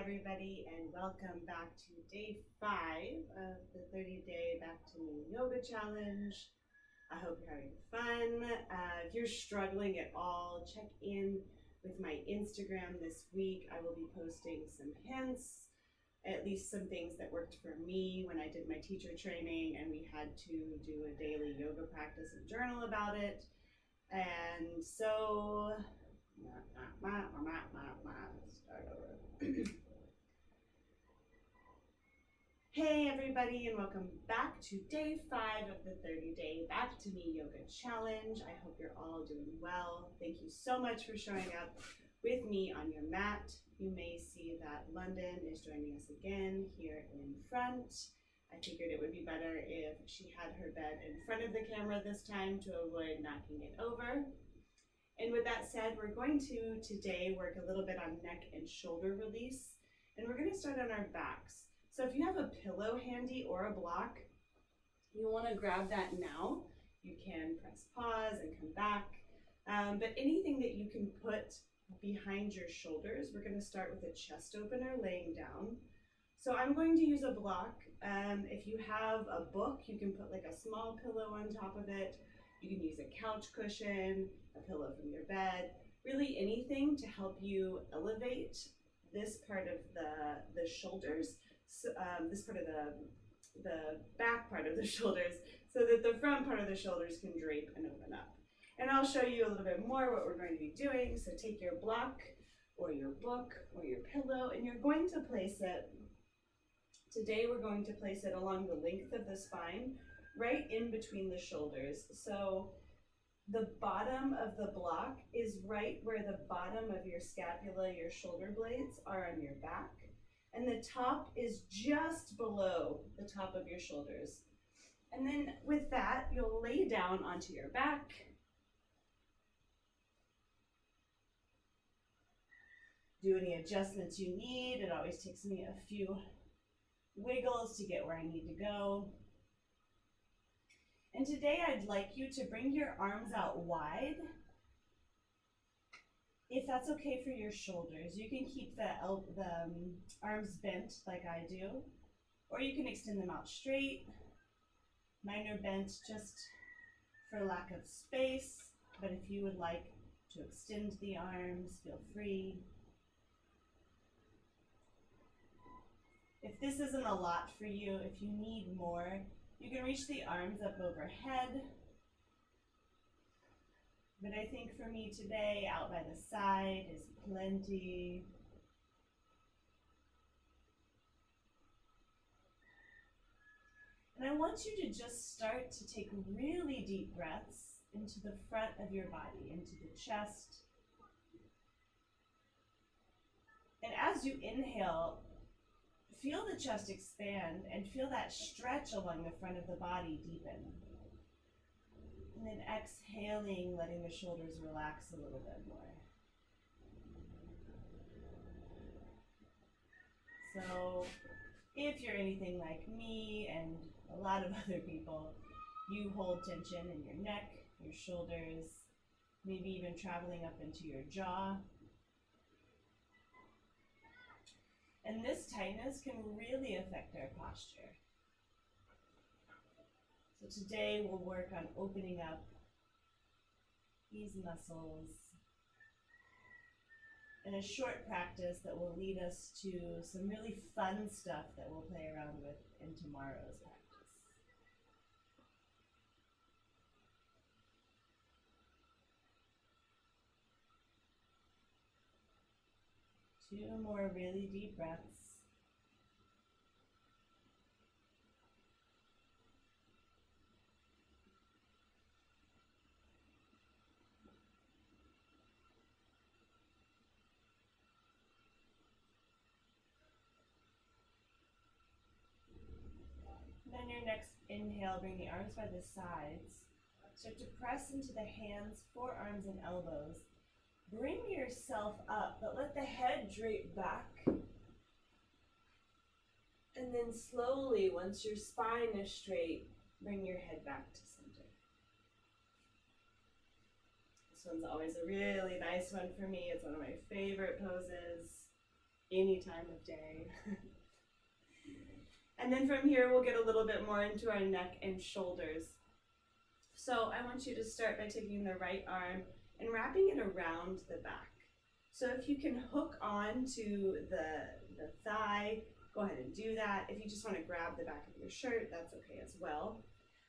everybody, and welcome back to day 5 of the 30-day Back to Me Yoga Challenge. I hope you're having fun. If you're struggling at all, check in with my Instagram this week. I will be posting some hints, at least some things that worked for me when I did my teacher training and we had to do a daily yoga practice and journal about it. And so, start over. Hey everybody, and welcome back to day 5 of the 30-day Back to Me Yoga Challenge. I hope you're all doing well. Thank you so much for showing up with me on your mat. You may see that London is joining us again here in front. I figured it would be better if she had her bed in front of the camera this time to avoid knocking it over. And with that said, we're going to today work a little bit on neck and shoulder release, and we're going to start on our backs. So if you have a pillow handy or a block, you want to grab that now. You can press pause and come back, but anything that you can put behind your shoulders, we're going to start with a chest opener laying down. So I'm going to use a block. If you have a book, you can put like a small pillow on top of it. You can use a couch cushion, a pillow from your bed, really anything to help you elevate this part of the shoulders, this part of the back part of the shoulders, so that the front part of the shoulders can drape and open up. And I'll show you a little bit more what we're going to be doing. So take your block or your book or your pillow, and you're going to place it, today we're going to place it along the length of the spine, right in between the shoulders. So the bottom of the block is right where the bottom of your scapula, your shoulder blades, are on your back. And the top is just below the top of your shoulders. And then with that, you'll lay down onto your back. Do any adjustments you need. It always takes me a few wiggles to get where I need to go. And today I'd like you to bring your arms out wide. If that's okay for your shoulders, you can keep the arms bent like I do, or you can extend them out straight. Mine are bent just for lack of space, but if you would like to extend the arms, feel free. If this isn't a lot for you, if you need more, you can reach the arms up overhead. But I think for me today, out by the side is plenty. And I want you to just start to take really deep breaths into the front of your body, into the chest. And as you inhale, feel the chest expand and feel that stretch along the front of the body deepen. And then exhaling, letting the shoulders relax a little bit more. So if you're anything like me and a lot of other people, you hold tension in your neck, your shoulders, maybe even traveling up into your jaw. And this tightness can really affect our posture. So today we'll work on opening up these muscles in a short practice that will lead us to some really fun stuff that we'll play around with in tomorrow's practice. Two more really deep breaths. Then your next inhale, bring the arms by the sides. Start to press into the hands, forearms, and elbows. Bring yourself up, but let the head drape back. And then slowly, once your spine is straight, bring your head back to center. This one's always a really nice one for me. It's one of my favorite poses. any time of day. And then from here, we'll get a little bit more into our neck and shoulders. So I want you to start by taking the right arm and wrapping it around the back. So if you can hook on to the thigh, go ahead and do that. If you just want to grab the back of your shirt, that's okay as well.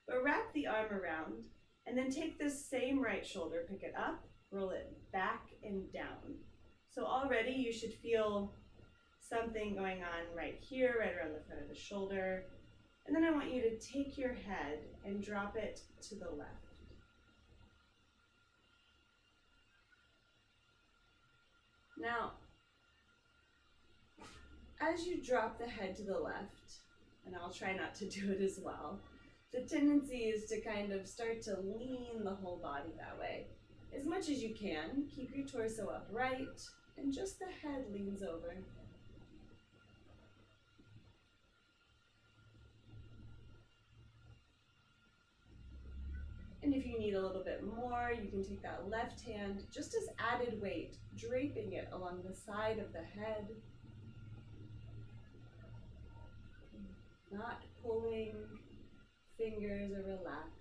But wrap the arm around, and then take this same right shoulder, pick it up, roll it back and down. So already you should feel something going on right here, right around the front of the shoulder. And then I want you to take your head and drop it to the left. Now, as you drop the head to the left, and I'll try not to do it as well, the tendency is to kind of start to lean the whole body that way. As much as you can, keep your torso upright, and just the head leans over. And if you need a little bit more, you can take that left hand, just as added weight, draping it along the side of the head. Not pulling, fingers are relaxed.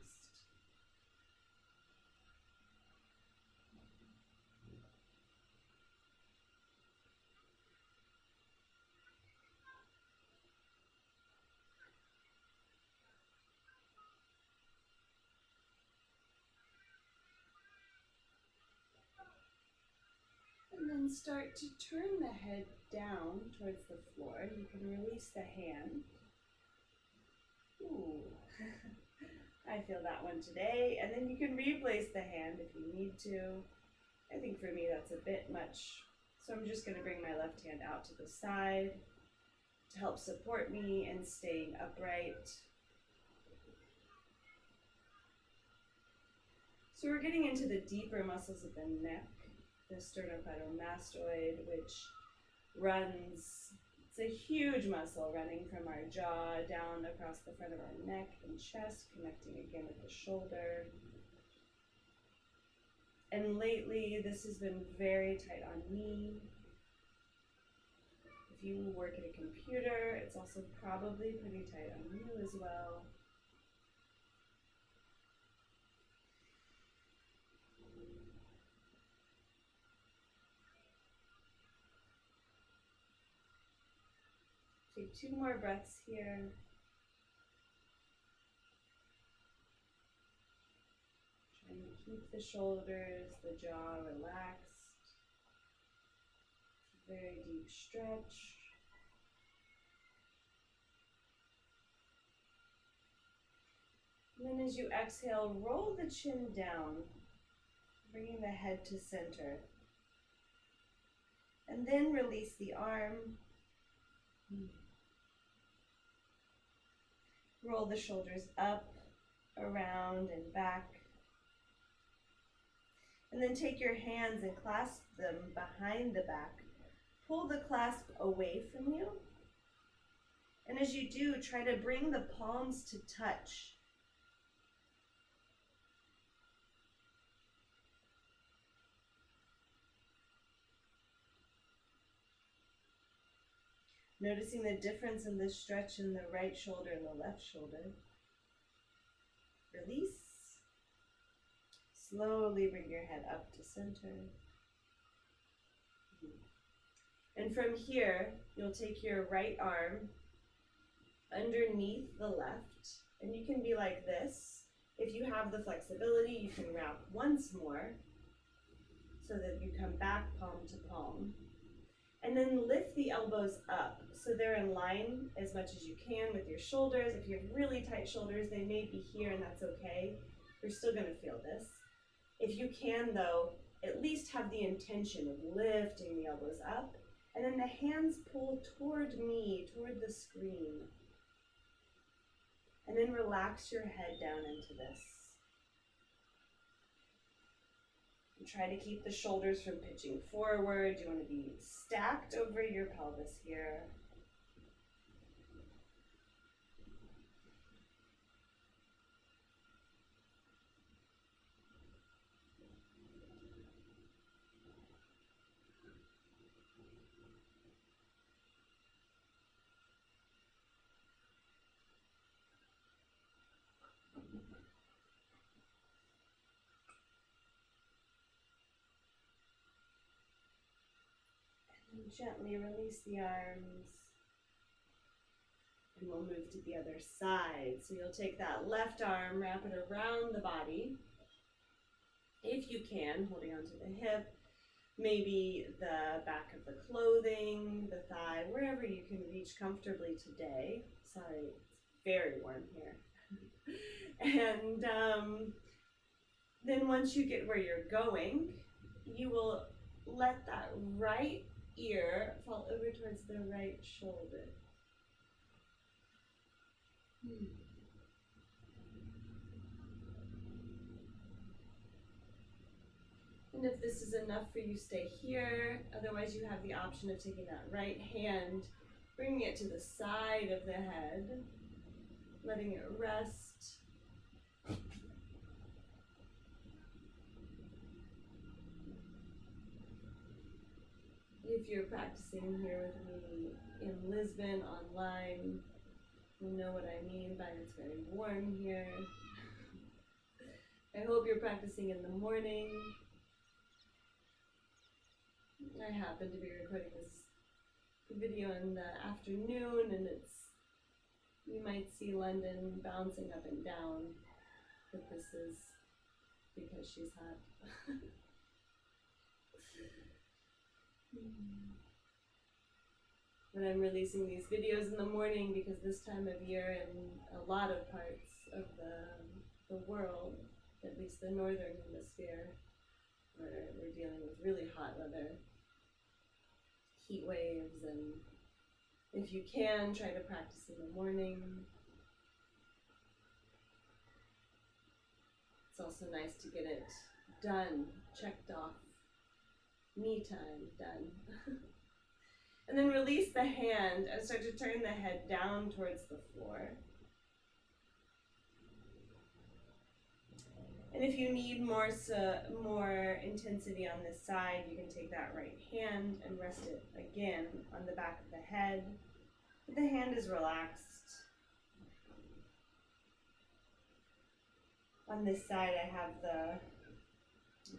And then start to turn the head down towards the floor. You can release the hand. Ooh, I feel that one today. And then you can replace the hand if you need to. I think for me that's a bit much. So I'm just going to bring my left hand out to the side to help support me in staying upright. So we're getting into the deeper muscles of the neck, the sternocleidomastoid, which runs, it's a huge muscle running from our jaw down across the front of our neck and chest, connecting again with the shoulder. And lately, this has been very tight on me. If you work at a computer, it's also probably pretty tight on you as well. Take 2 more breaths here. Trying to keep the shoulders, the jaw relaxed. Very deep stretch. And then as you exhale, roll the chin down, bringing the head to center. And then release the arm. Roll the shoulders up, around, and back. And then take your hands and clasp them behind the back. Pull the clasp away from you. And as you do, try to bring the palms to touch. Noticing the difference in the stretch in the right shoulder and the left shoulder. Release. Slowly bring your head up to center. And from here, you'll take your right arm underneath the left, and you can be like this. If you have the flexibility, you can wrap once more so that you come back palm to palm. And then lift the elbows up so they're in line as much as you can with your shoulders. If you have really tight shoulders, they may be here, and that's okay. You're still going to feel this. If you can, though, at least have the intention of lifting the elbows up, and then the hands pull toward me, toward the screen. And then relax your head down into this. And try to keep the shoulders from pitching forward. You want to be stacked over your pelvis here. And gently release the arms. And we'll move to the other side. So you'll take that left arm, wrap it around the body. If you can, holding onto the hip, maybe the back of the clothing, the thigh, wherever you can reach comfortably today. Sorry, it's very warm here. And then once you get where you're going, you will let that right ear fall over towards the right shoulder. And if this is enough for you, stay here. Otherwise, you have the option of taking that right hand, bringing it to the side of the head, letting it rest. If you're practicing here with me in Lisbon online, you know what I mean by it's very warm here. I hope you're practicing in the morning. I happen to be recording this video in the afternoon, and you might see London bouncing up and down, but this is because she's hot. But I'm releasing these videos in the morning because this time of year in a lot of parts of the world, at least the northern hemisphere, where we're dealing with really hot weather, heat waves, and if you can, try to practice in the morning. It's also nice to get it done, checked off. Me time, done. And then release the hand and start to turn the head down towards the floor. And if you need more intensity on this side, you can take that right hand and rest it again on the back of the head. The hand is relaxed. On this side, I have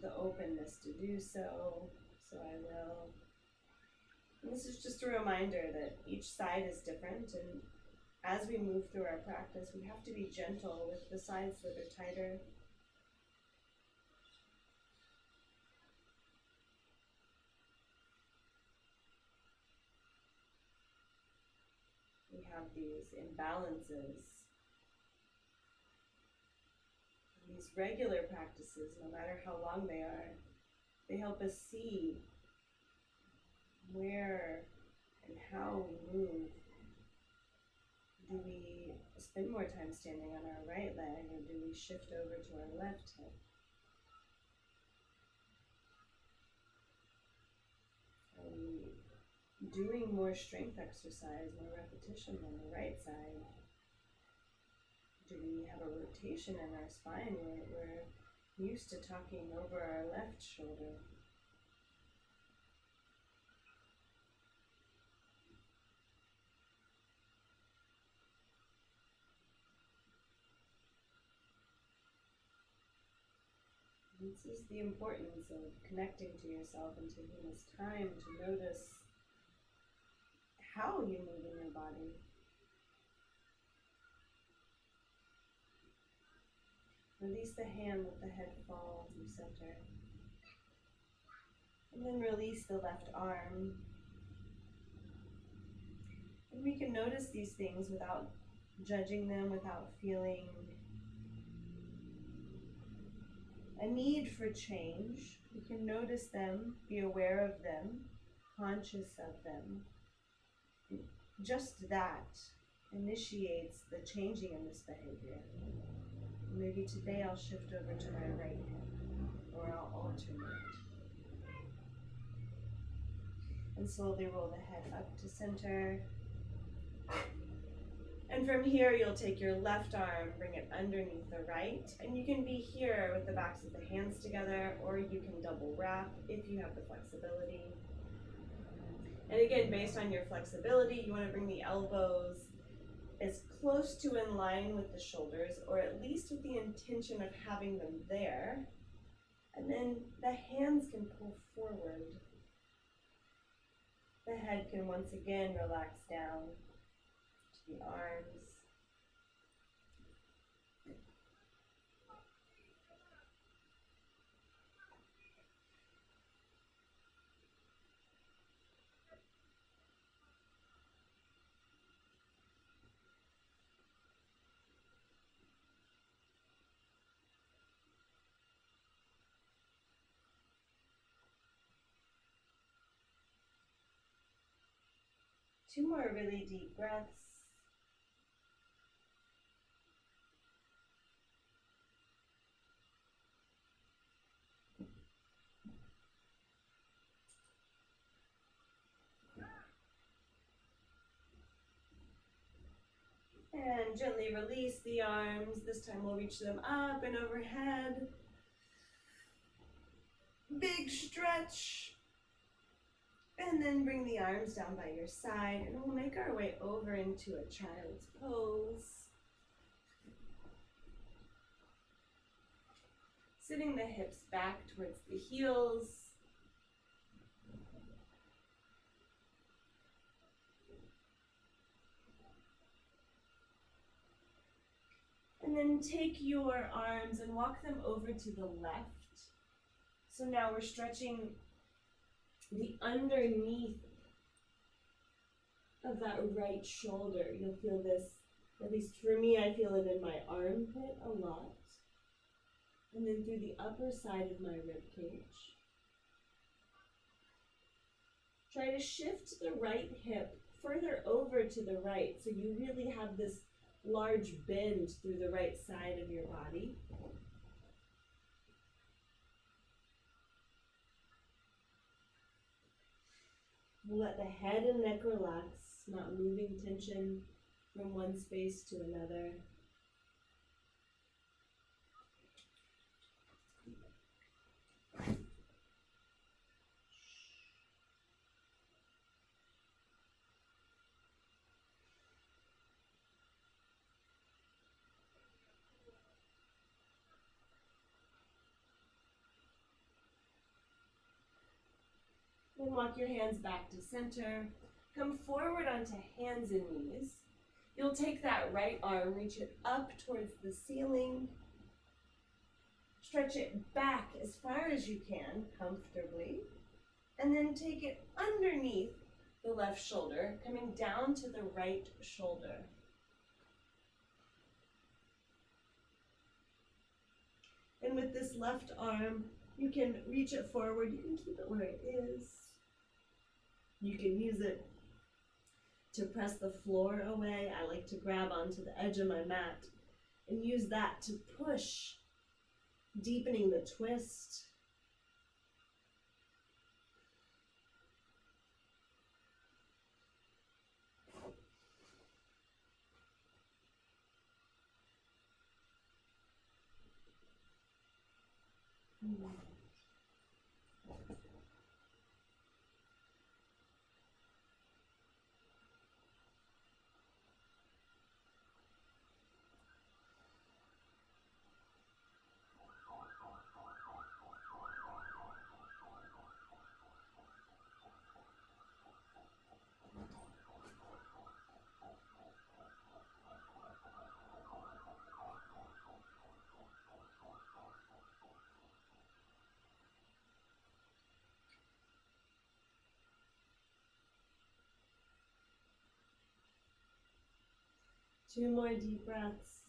the openness to do so, so I will. And this is just a reminder that each side is different, and as we move through our practice, we have to be gentle with the sides that are tighter. We have these imbalances. These regular practices, no matter how long they are, they help us see where and how we move. Do we spend more time standing on our right leg, or do we shift over to our left hip? Are we doing more strength exercise, more repetition on the right side? Do we have a rotation in our spine where we're used to talking over our left shoulder? This is the importance of connecting to yourself and taking this time to notice how you move in your body. Release the hand, let the head fall through center. And then release the left arm. And we can notice these things without judging them, without feeling a need for change. We can notice them, be aware of them, conscious of them. Just that initiates the changing in this behavior. Maybe today I'll shift over to my right hand, or I'll alternate. And slowly roll the head up to center. And from here, you'll take your left arm, bring it underneath the right, and you can be here with the backs of the hands together, or you can double wrap if you have the flexibility. And again, based on your flexibility, you want to bring the elbows as close to in line with the shoulders, or at least with the intention of having them there. And then the hands can pull forward. The head can once again relax down to the arms. Two more really deep breaths. And gently release the arms. This time we'll reach them up and overhead. Big stretch. And then bring the arms down by your side, and we'll make our way over into a child's pose. Sitting the hips back towards the heels. And then take your arms and walk them over to the left. So now we're stretching the underneath of that right shoulder. You'll feel this, at least for me, I feel it in my armpit a lot. And then through the upper side of my rib cage. Try to shift the right hip further over to the right, so you really have this large bend through the right side of your body. Let the head and neck relax, not moving tension from one space to another. Then walk your hands back to center. Come forward onto hands and knees. You'll take that right arm, reach it up towards the ceiling. Stretch it back as far as you can, comfortably. And then take it underneath the left shoulder, coming down to the right shoulder. And with this left arm, you can reach it forward. You can keep it where it is. You can use it to press the floor away. I like to grab onto the edge of my mat and use that to push, deepening the twist. Two more deep breaths.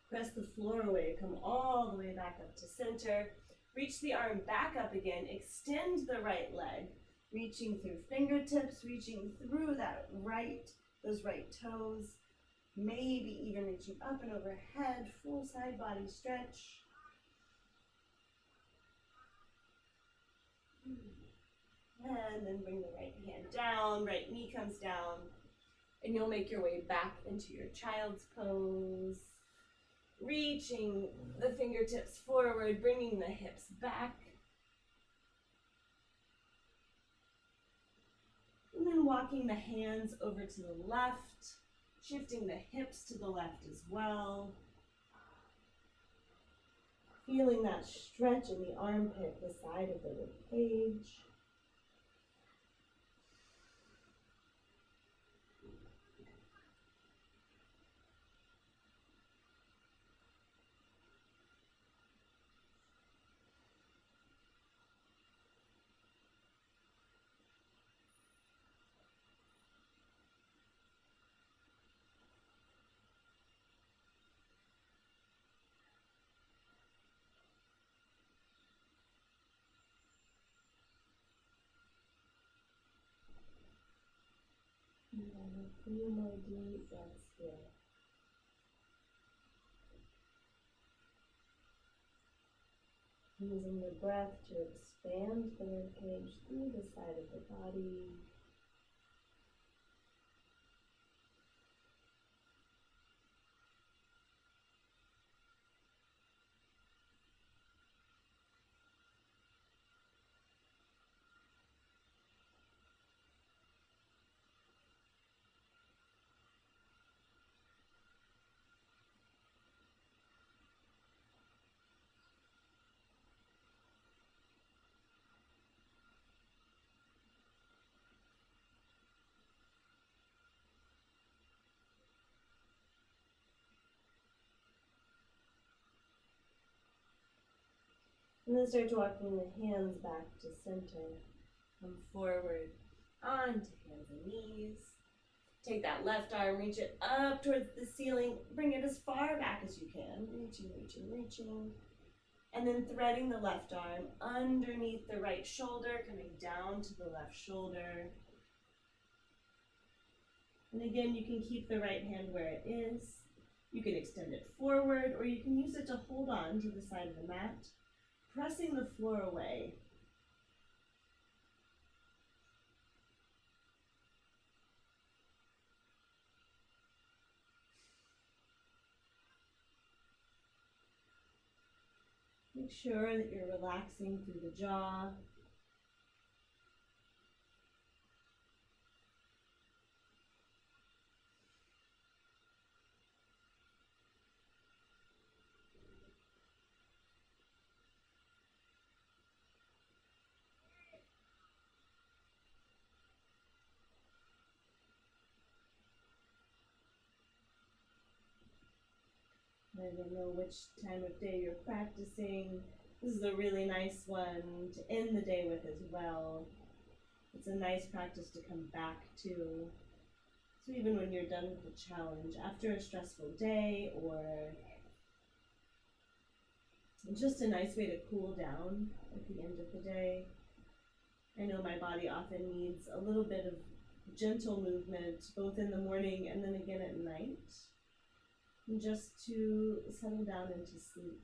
Press the floor away, come all the way back up to center. Reach the arm back up again, extend the right leg, reaching through fingertips, reaching through those right toes, maybe even reaching up and overhead, full side body stretch. And then bring the right hand down, right knee comes down, and you'll make your way back into your child's pose. Reaching the fingertips forward, bringing the hips back. And then walking the hands over to the left, shifting the hips to the left as well. Feeling that stretch in the armpit, the side of the rib cage. And then a few more deep breaths here. Using the breath to expand the rib cage through the side of the body. And then start walking the hands back to center. Come forward onto hands and knees. Take that left arm, reach it up towards the ceiling. Bring it as far back as you can. Reaching, reaching, reaching. And then threading the left arm underneath the right shoulder, coming down to the left shoulder. And again, you can keep the right hand where it is. You can extend it forward, or you can use it to hold on to the side of the mat, pressing the floor away. Make sure that you're relaxing through the jaw. I don't know which time of day you're practicing. This is a really nice one to end the day with as well. It's a nice practice to come back to. So even when you're done with the challenge, after a stressful day, or just a nice way to cool down at the end of the day. I know my body often needs a little bit of gentle movement, both in the morning and then again at night, just to settle down into sleep.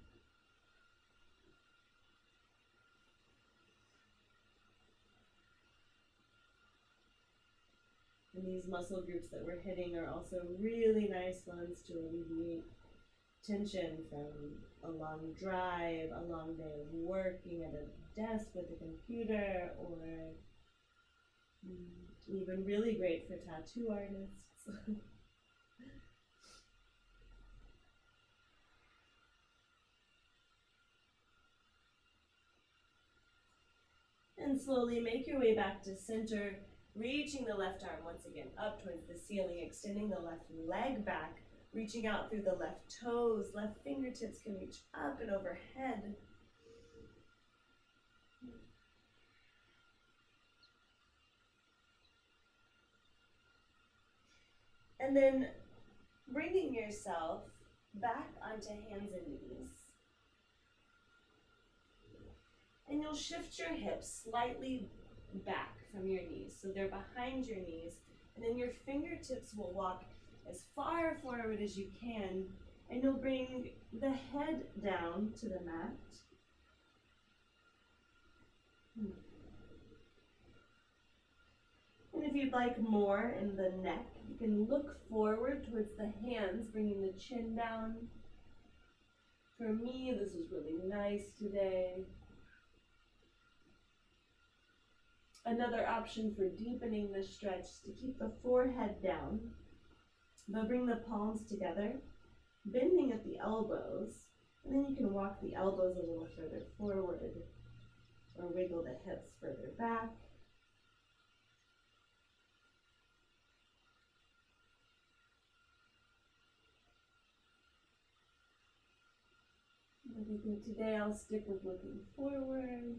And these muscle groups that we're hitting are also really nice ones to alleviate tension from a long drive, a long day of working at a desk with a computer, or even really great for tattoo artists. And slowly make your way back to center, reaching the left arm once again up towards the ceiling, extending the left leg back, reaching out through the left toes. Left fingertips can reach up and overhead. And then bringing yourself back onto hands and knees. And you'll shift your hips slightly back from your knees, so they're behind your knees, and then your fingertips will walk as far forward as you can, and you'll bring the head down to the mat. And if you'd like more in the neck, you can look forward towards the hands, bringing the chin down. For me, this is really nice today. Another option for deepening this stretch is to keep the forehead down, but bring the palms together, bending at the elbows, And then you can walk the elbows a little further forward or wiggle the hips further back. But I think today I'll stick with looking forward.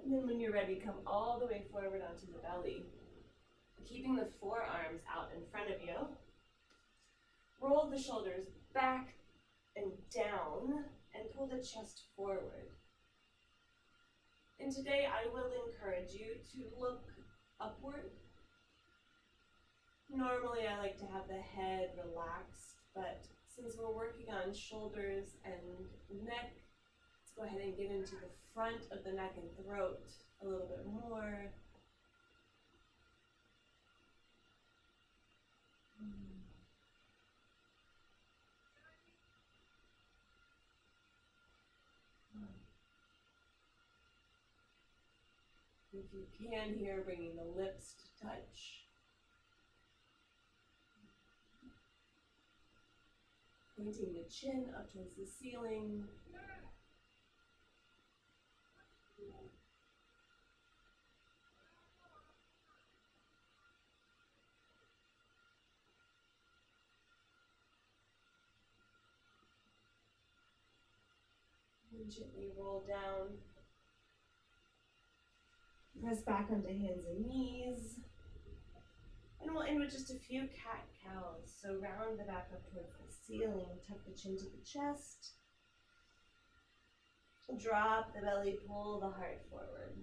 And then when you're ready, come all the way forward onto the belly, keeping the forearms out in front of you. Roll the shoulders back and down and pull the chest forward. And today I will encourage you to look upward. Normally I like to have the head relaxed, but since we're working on shoulders and neck, let's go ahead and get into the front of the neck and throat a little bit more. If you can here, bringing the lips to touch. Pointing the chin up towards the ceiling. And gently roll down. Press back onto hands and knees. And we'll end with just a few cat-cows. So round the back up towards the ceiling, tuck the chin to the chest. Drop the belly, pull the heart forward.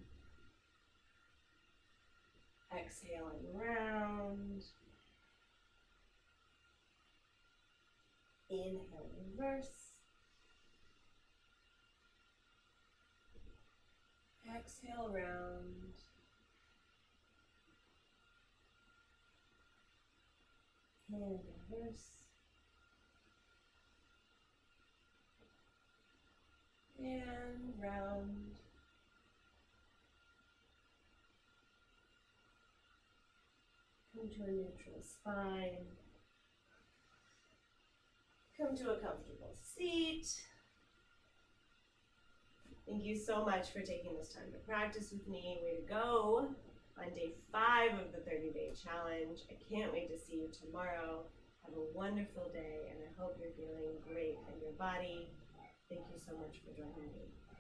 Exhaling round. Inhale, reverse. Exhale, round. And reverse. And round. Come to a neutral spine. Come to a comfortable seat. Thank you so much for taking this time to practice with me. Way to go on day 5 of the 30-day challenge. I can't wait to see you tomorrow. Have a wonderful day, and I hope you're feeling great in your body. Thank you so much for joining me.